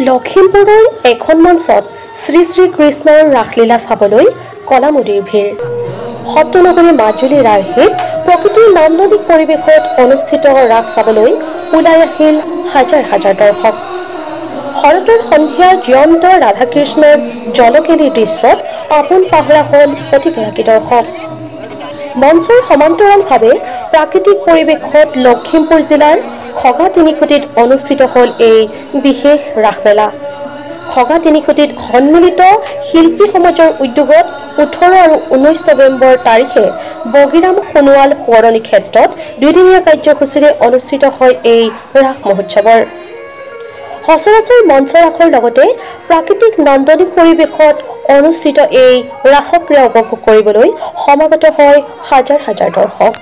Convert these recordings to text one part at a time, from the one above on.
লখিমপুৰৰ এখন মঞ্চত শ্ৰী শ্ৰী কৃষ্ণৰ ৰাসলীলা চাবলৈ কলামুদিৰ ভিৰ। সত্ৰনগৰী মাজুলীৰ আৰ্হিত প্ৰকৃতিৰ নান্দনিক পৰিৱেশত অনুষ্ঠিত ৰাস চাবলৈ ওলাই আহিল হাজাৰ হাজাৰ দৰ্শক। শৰতৰ সন্ধিয়াৰ জীয়ন্ত ৰাধাকৃষ্ণৰ জলকেলীৰ দৃশ্যত আপোন পাহৰা হ'ল প্ৰতিগৰাকী দৰ্শক। মঞ্চৰ সমান্তৰালভাৱে প্ৰাকৃতিক পৰিৱেশত লখিমপুৰ জিলাৰ খগা তিনিখুটিত অনুষ্ঠিত হ'ল এই বিশেষ ৰাসমেলা। খগা তিনিখুটিত সন্মিলিত শিল্পী সমাজৰ উদ্যোগত 18 আৰু 19 নৱেম্বৰ তাৰিখে বগীৰাম সোণোৱাল সোঁৱৰণী ক্ষেত্ৰত দুদিনীয়া কাৰ্যসূচীৰে অনুষ্ঠিত হয় এই ৰাস মহোৎসৱৰ। সচৰাচৰ মঞ্চ ৰাসৰ লগতে প্ৰাকৃতিক নান্দনিক পৰিৱেশত অনুষ্ঠিত এই ৰাসক্ৰিয়া উপভোগ কৰিবলৈ সমাগত হয় হাজাৰ হাজাৰ দৰ্শক।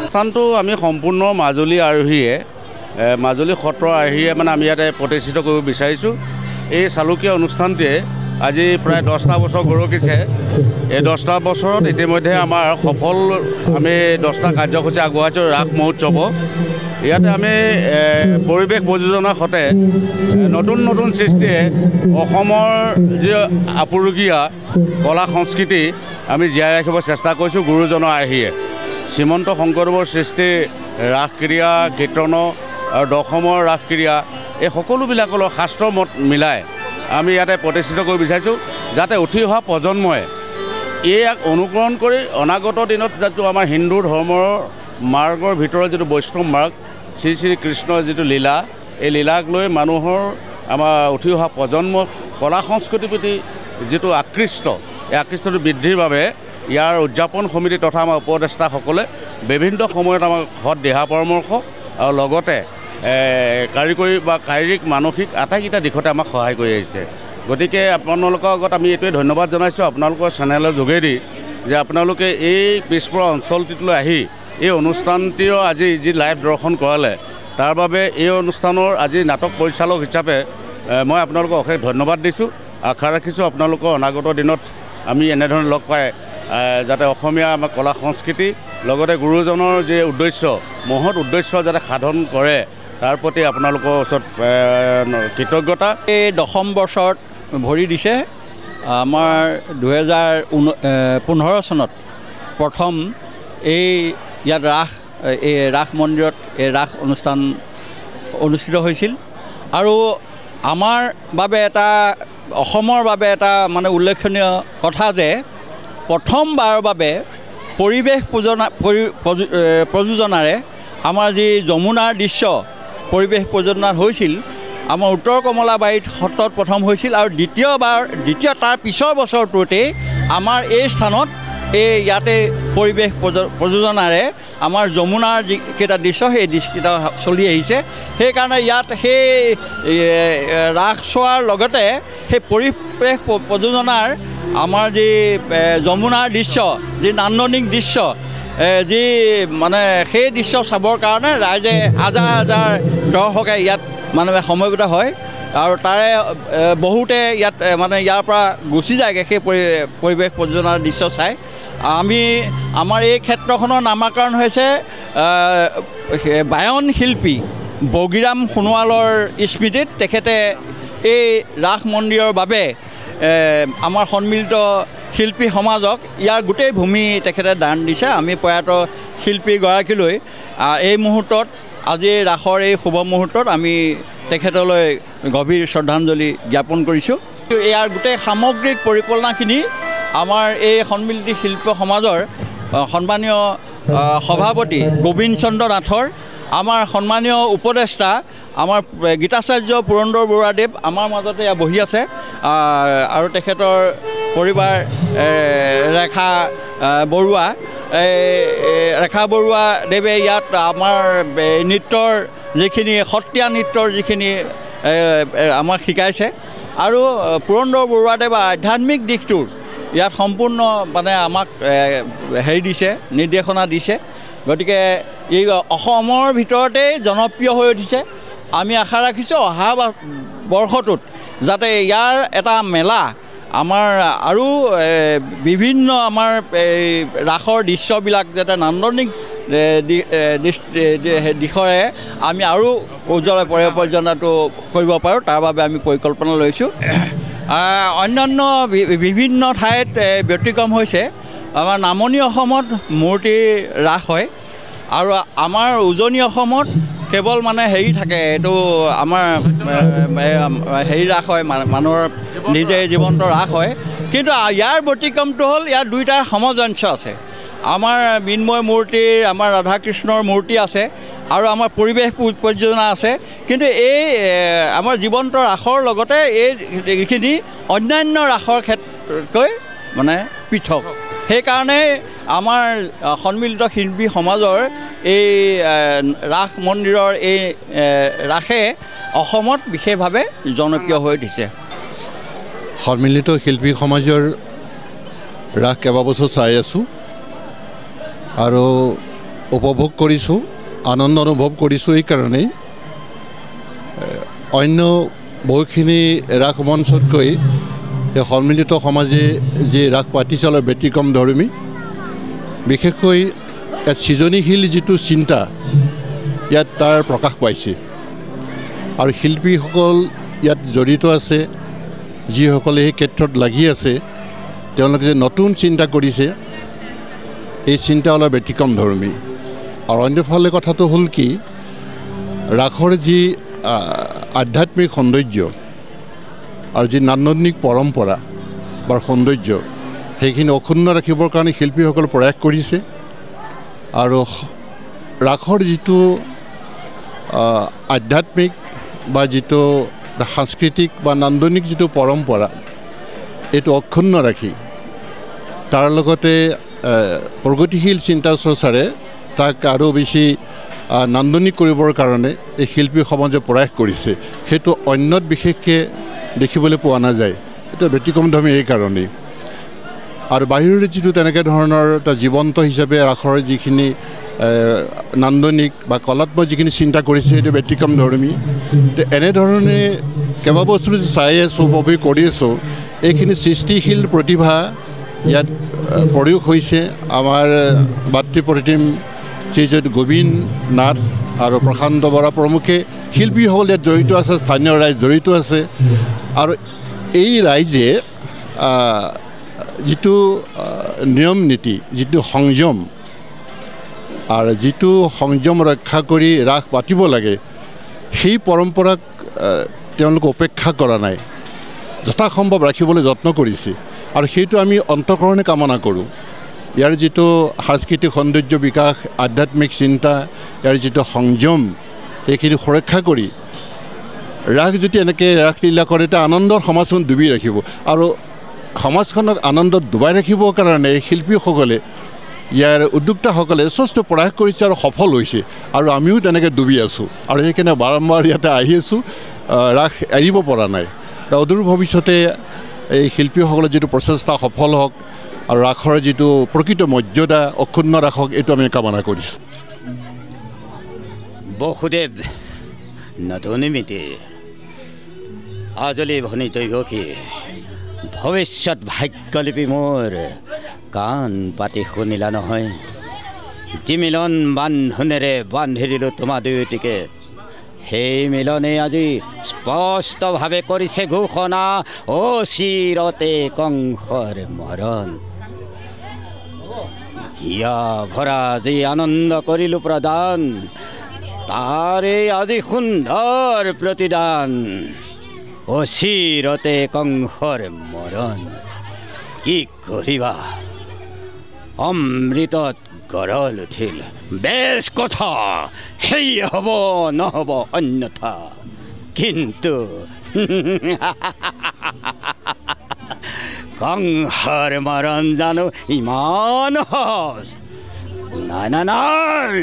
স্থানটো আমি সম্পূৰ্ণ মাজুলী আৰ্হিয়ে মাজুলী সত্ৰ আৰ্হিয়ে মানে আমি ইয়াতে প্ৰতিষ্ঠিত কৰিব বিচাৰিছোঁ। এই চালুকীয়া অনুষ্ঠানটোৱে আজি প্ৰায় 10টা বছৰ গৰকিছে। এই 10টা বছৰত ইতিমধ্যে আমাৰ সফল আমি 10টা কাৰ্যসূচী আগবঢ়াইছোঁ ৰাস মহোৎসৱ। ইয়াতে আমি পৰিৱেশ প্ৰযোজনাৰ সৈতে নতুন নতুন সৃষ্টিয়ে অসমৰ যি আপুৰুগীয়া কলা সংস্কৃতি আমি জীয়াই ৰাখিব চেষ্টা কৰিছোঁ গুৰুজনৰ আৰ্হিয়ে। শ্ৰীমন্ত শংকৰদেৱৰ সৃষ্টি ৰাসক্ৰিয়া কীৰ্তন আৰু দশমৰ ৰাসক্ৰিয়া এই সকলোবিলাকৰ শাস্ত্ৰৰ মত মিলাই আমি ইয়াতে প্ৰতিষ্ঠিত কৰিব বিচাৰিছোঁ, যাতে উঠি অহা প্ৰজন্মই ইয়াক অনুকৰণ কৰি অনাগত দিনত যিটো আমাৰ হিন্দু ধৰ্মৰ মাৰ্গৰ ভিতৰত যিটো বৈষ্ণৱ মাৰ্গ শ্ৰী শ্ৰী কৃষ্ণৰ যিটো লীলা, এই লীলাক লৈ মানুহৰ আমাৰ উঠি অহা প্ৰজন্ম কলা সংস্কৃতিৰ প্ৰতি যিটো আকৃষ্ট, এই আকৃষ্টটো বৃদ্ধিৰ বাবে ইয়াৰ উদযাপন সমিতি তথা আমাৰ উপদেষ্টাসকলে বিভিন্ন সময়ত আমাক সৎ দিহা পৰামৰ্শ আৰু লগতে কাৰিকৰী বা শাৰীৰিক মানসিক আটাইকেইটা দিশতে আমাক সহায় কৰি আহিছে। গতিকে আপোনালোকৰ আগত আমি এইটোৱে ধন্যবাদ জনাইছোঁ আপোনালোকৰ চেনেলৰ যোগেদি যে আপোনালোকে এই পিছপৰা অঞ্চলটিলৈ আহি এই অনুষ্ঠানটিৰ আজি যি লাইভ দৰ্শন কৰালে তাৰ বাবে এই অনুষ্ঠানৰ আজি নাটক পৰিচালক হিচাপে মই আপোনালোকক অশেষ ধন্যবাদ দিছোঁ। আশা ৰাখিছোঁ আপোনালোকৰ অনাগত দিনত আমি এনেধৰণে লগ পাই যাতে অসমীয়া আমাৰ কলা সংস্কৃতি লগতে গুৰুজনৰ যি উদ্দেশ্য মহৎ উদ্দেশ্য যাতে সাধন কৰে তাৰ প্ৰতি আপোনালোকৰ ওচৰত কৃতজ্ঞতা। এই 10ম বছৰত ভৰি দিছে। আমাৰ 2015 চনত প্ৰথম এই ইয়াত এই ৰাস মন্দিৰত এই ৰাস অনুষ্ঠান অনুষ্ঠিত হৈছিল আৰু আমাৰ বাবে এটা অসমৰ বাবে এটা মানে উল্লেখনীয় কথা যে প্ৰথমবাৰৰ বাবে পৰিৱেশ প্ৰযোজনাৰে আমাৰ যি যমুনাৰ দৃশ্য পৰিৱেশ প্ৰযোজনাত হৈছিল আমাৰ উত্তৰ কমলাবাৰীত সত্ৰত প্ৰথম হৈছিল আৰু দ্বিতীয় তাৰ পিছৰ বছৰটোতেই আমাৰ এই স্থানত ইয়াতে পৰিৱেশ প্ৰযোজনাৰে আমাৰ যমুনাৰ যিকেইটা দৃশ্য সেই দৃশ্যকেইটা চলি আহিছে। সেইকাৰণে ইয়াত সেই ৰাস চোৱাৰ লগতে সেই পৰিৱেশ প্ৰযোজনাৰ আমাৰ যি যমুনাৰ দৃশ্য যি নান্দনিক দৃশ্য যি মানে সেই দৃশ্য চাবৰ কাৰণে ৰাইজে হাজাৰ হাজাৰ দৰ্শকে ইয়াত মানুহে সমবেত হয় আৰু তাৰে বহুতে ইয়াত মানে ইয়াৰ পৰা গুচি যায়গৈ সেই পৰিৱেশ প্ৰযোজনাৰ দৃশ্য চাই। আমাৰ এই ক্ষেত্ৰখনৰ নামাকৰণ হৈছে বায়ন শিল্পী বগীৰাম সোণোৱালৰ স্মৃতিত। তেখেতে এই ৰাস মন্দিৰৰ বাবে আমাৰ সন্মিলিত শিল্পী সমাজক ইয়াৰ গোটেই ভূমি তেখেতে দান দিছে। আমি প্ৰয়াত শিল্পীগৰাকীলৈ এই মুহূৰ্তত আজি ৰাসৰ এই শুভ মুহূৰ্তত আমি তেখেতলৈ গভীৰ শ্ৰদ্ধাঞ্জলি জ্ঞাপন কৰিছোঁ। ইয়াৰ গোটেই সামগ্ৰিক পৰিকল্পনাখিনি আমাৰ এই সন্মিলিত শিল্প সমাজৰ সন্মানীয় সভাপতি গোবিন্দ চন্দ্ৰ নাথৰ আমাৰ সন্মানীয় উপদেষ্টা আমাৰ গীতাচাৰ্য পুৰন্দৰ বৰুৱাদেৱ আমাৰ মাজতে বহি আছে আৰু তেখেতৰ পৰিবাৰ ৰেখা বৰুৱা ৰেখা বৰুৱা দেৱে ইয়াত আমাৰ নৃত্যৰ যিখিনি সত্ৰীয়া নৃত্যৰ যিখিনি আমাক শিকাইছে আৰু পুৰন্দৰ বৰুৱাদেৱ আধ্যাত্মিক দিশটোৰ ইয়াত সম্পূৰ্ণ মানে আমাক হেৰি দিছে নিৰ্দেশনা দিছে গতিকে এই অসমৰ ভিতৰতেই জনপ্ৰিয় হৈ উঠিছে আমি আশা ৰাখিছোঁ অহা বৰ্ষটোত যাতে ইয়াৰ এটা মেলা আমাৰ আৰু বিভিন্ন আমাৰ ৰাসৰ দৃশ্যবিলাক যাতে নান্দনিক দিশৰে আমি আৰু উজ্জ্বল পৰ্যটনটো কৰিব পাৰোঁ তাৰ বাবে আমি পৰিকল্পনা লৈছোঁ অন্যান্য বিভিন্ন ঠাইত ব্যতিক্ৰম হৈছে আমাৰ নামনি অসমত মূৰ্তিৰ ৰাস হয় আৰু আমাৰ উজনি অসমত কেৱল মানে হেৰি থাকে এইটো আমাৰ হেৰি ৰাস হয় মানুহৰ নিজে জীৱন্ত ৰাস হয় কিন্তু ইয়াৰ ব্যতিক্ৰমটো হ'ল ইয়াৰ দুইটা সমজঞ্চ আছে আমাৰ মৃন্ময় মূৰ্তিৰ আমাৰ ৰাধা কৃষ্ণৰ মূৰ্তি আছে আৰু আমাৰ পৰিৱেশ পৰ্যটনা আছে কিন্তু এই আমাৰ জীৱন্ত ৰাসৰ লগতে এইখিনি অন্যান্য ৰাসৰ ক্ষেত্ৰতকৈ মানে পৃথক সেইকাৰণে আমাৰ সন্মিলিত শিল্পী সমাজৰ এই ৰাস মন্দিৰৰ এই ৰাসে অসমত বিশেষভাৱে জনপ্ৰিয় হৈ উঠিছে সন্মিলিত শিল্পী সমাজৰ ৰাস কেইবাবছৰ চাই আছোঁ আৰু উপভোগ কৰিছোঁ আনন্দ অনুভৱ কৰিছোঁ এইকাৰণেই অন্য বহুখিনি ৰাস মঞ্চতকৈ এই সন্মিলিত সমাজে যি ৰাস পাতিছে অলপ ব্যতিক্ৰম ধৰ্মী বিশেষকৈ ইয়াত সৃজনীশীল যিটো চিন্তা ইয়াত তাৰ প্ৰকাশ পাইছে আৰু শিল্পীসকল ইয়াত জড়িত আছে যিসকলে এই ক্ষেত্ৰত লাগি আছে তেওঁলোকে যে নতুন চিন্তা কৰিছে এই চিন্তা অলপ ব্যতিক্ৰম ধৰ্মী আৰু অন্যফালে কথাটো হ'ল কি ৰাসৰ যি আধ্যাত্মিক সৌন্দৰ্য আৰু যি নান্দনিক পৰম্পৰা বা সৌন্দৰ্য সেইখিনি অক্ষুণ্ণ ৰাখিবৰ কাৰণে শিল্পীসকল প্ৰয়াস কৰিছে আৰু ৰাসৰ যিটো আধ্যাত্মিক বা যিটো সাংস্কৃতিক বা নান্দনিক যিটো পৰম্পৰা এইটো অক্ষুণ্ণ ৰাখি তাৰ লগতে প্ৰগতিশীল চিন্তা চৰ্চাৰে তাক আৰু বেছি নান্দনিক কৰিবৰ কাৰণে এই শিল্পী সমাজে প্ৰয়াস কৰিছে সেইটো অন্যত বিশেষকৈ দেখিবলৈ পোৱা নাযায় এইটো ব্যতিক্ৰমধৰ্মী এইকাৰণেই আৰু বাহিৰৰে যিটো তেনেকৈ ধৰণৰ এটা জীৱন্ত হিচাপে ৰাসৰ যিখিনি নান্দনিক বা কলাত্মক যিখিনি চিন্তা কৰিছে সেইটো ব্যতিক্ৰমধৰ্মী এনেধৰণে কেইবাবছৰো চাই আছোঁ উপভোগ কৰি আছোঁ এইখিনি সৃষ্টিশীল প্ৰতিভা ইয়াত প্ৰয়োগ হৈছে আমাৰ ভাতৃপ্ৰতিম শ্ৰীযুত গোবিন্দ নাথ আৰু প্ৰশান্ত বৰা প্ৰমুখে শিল্পীসকল ইয়াত জড়িত আছে স্থানীয় ৰাইজ জড়িত আছে আৰু এই ৰাইজে যিটো নিয়ম নীতি যিটো সংযম আৰু যিটো সংযম ৰক্ষা কৰি ৰাস পাতিব লাগে সেই পৰম্পৰাক তেওঁলোকে উপেক্ষা কৰা নাই যথাসম্ভৱ ৰাখিবলৈ যত্ন কৰিছে আৰু সেইটো আমি অন্তঃকৰণে কামনা কৰোঁ ইয়াৰ যিটো সাংস্কৃতিক সৌন্দৰ্য বিকাশ আধ্যাত্মিক চিন্তা ইয়াৰ যিটো সংযম এইখিনি সুৰক্ষা কৰি ৰাস যদি এনেকৈ ৰাসলীলা কৰে তেতিয়া আনন্দৰ সমাজখন ডুবি ৰাখিব আৰু সমাজখনক আনন্দত ডুবাই ৰাখিবৰ কাৰণে শিল্পীসকলে ইয়াৰ উদ্যোক্তাসকলে যথেষ্ট প্ৰয়াস কৰিছে আৰু সফল হৈছে আৰু আমিও তেনেকৈ ডুবি আছোঁ আৰু সেইকাৰণে বাৰম্বাৰ ইয়াতে আহি আছোঁ ৰাস এৰিব পৰা নাই অদূৰ ভৱিষ্যতে এই শিল্পীসকলৰ যিটো প্ৰচেষ্টা সফল হওক আৰু ৰাসৰ যিটো প্ৰকৃত মৰ্যাদা অক্ষুণ্ণ ৰাখক এইটো আমি কামনা কৰিছোঁ বসুদেৱ নতুন মিতি আজলি ভনী দৈৱকী ভৱিষ্যত ভাগ্যলিপি মোৰ কাণ পাতি শুনিলা নহয় যি মিলন বান্ধোনেৰে বান্ধি দিলোঁ তোমাৰ দুয়োটিকে সেই মিলনে আজি স্পষ্টভাৱে কৰিছে ঘোষণা অচিৰতে কংসৰ মৰণ হিয়া ভৰা যি আনন্দ কৰিলোঁ প্ৰদান তাৰে আজি সুন্দৰ প্ৰতিদান অচিৰতে কংসৰ মৰণ কি কৰিবা অমৃতত গৰল উঠিল। বেছ কথা, সেয়ে হ'ব নহ'ব অন্যথা। কিন্তু কংসৰ মৰণ জানো ইমান সহজ? নাই নাই নাই,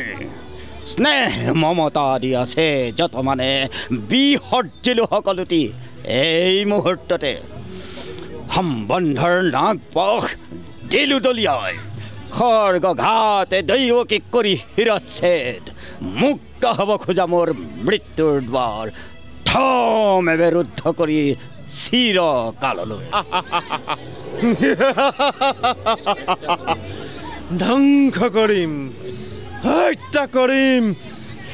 স্নেহ মমতা দি আছে যত মানে বিসৰ্জিলো সকলোটি এই মুহূৰ্ততে। সম্বন্ধৰ নাক পখ দিলো দলিয়াই, খৰ্গ ঘাতে দৈৱকীক কৰি শিৰচ্ছেদ। মুক্ত হ'ব খোজা মোৰ মৃত্যুৰ দ্বাৰ, থমেৰে ৰুদ্ধ কৰি চিৰকাললৈ। ধ্বংস কৰিম, হত্যা কৰিম,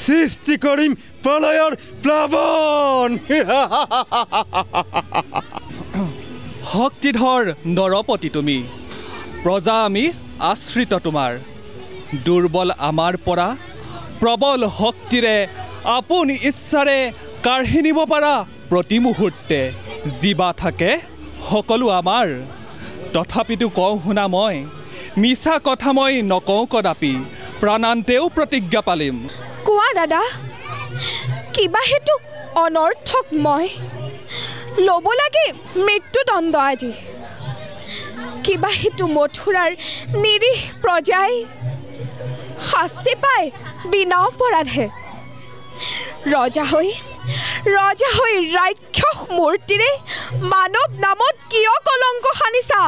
সৃষ্টি কৰিম প্ৰলয়ৰ প্লাৱন। শক্তিধৰ নৰপতি তুমি, প্ৰজা আমি আশ্ৰিত তোমাৰ। দুৰ্বল আমাৰ পৰা প্ৰবল শক্তিৰে আপোন ইচ্ছাৰে কাঢ়ি নিব পাৰা প্ৰতি মুহূৰ্তে। জীৱা থাকে সকলো আমাৰ, তথাপিতো কওঁ শুনা মই, মিছা কথা মই নকওঁ কদাপি, প্ৰাণান্তেও প্ৰতিজ্ঞা পালিম। কোৱা দাদা, কিবা হেতু অনৰ্থক মই ল'ব লাগে মৃত্যুদণ্ড আজি? কিবা হেতু মথুৰাৰ নিৰীহ প্ৰজাই শাস্তি পায় বিনা অপৰাধে? ৰজা হৈ ৰাক্ষস মূৰ্তিৰে মানৱ নামত কিয় কলংক সানিছা?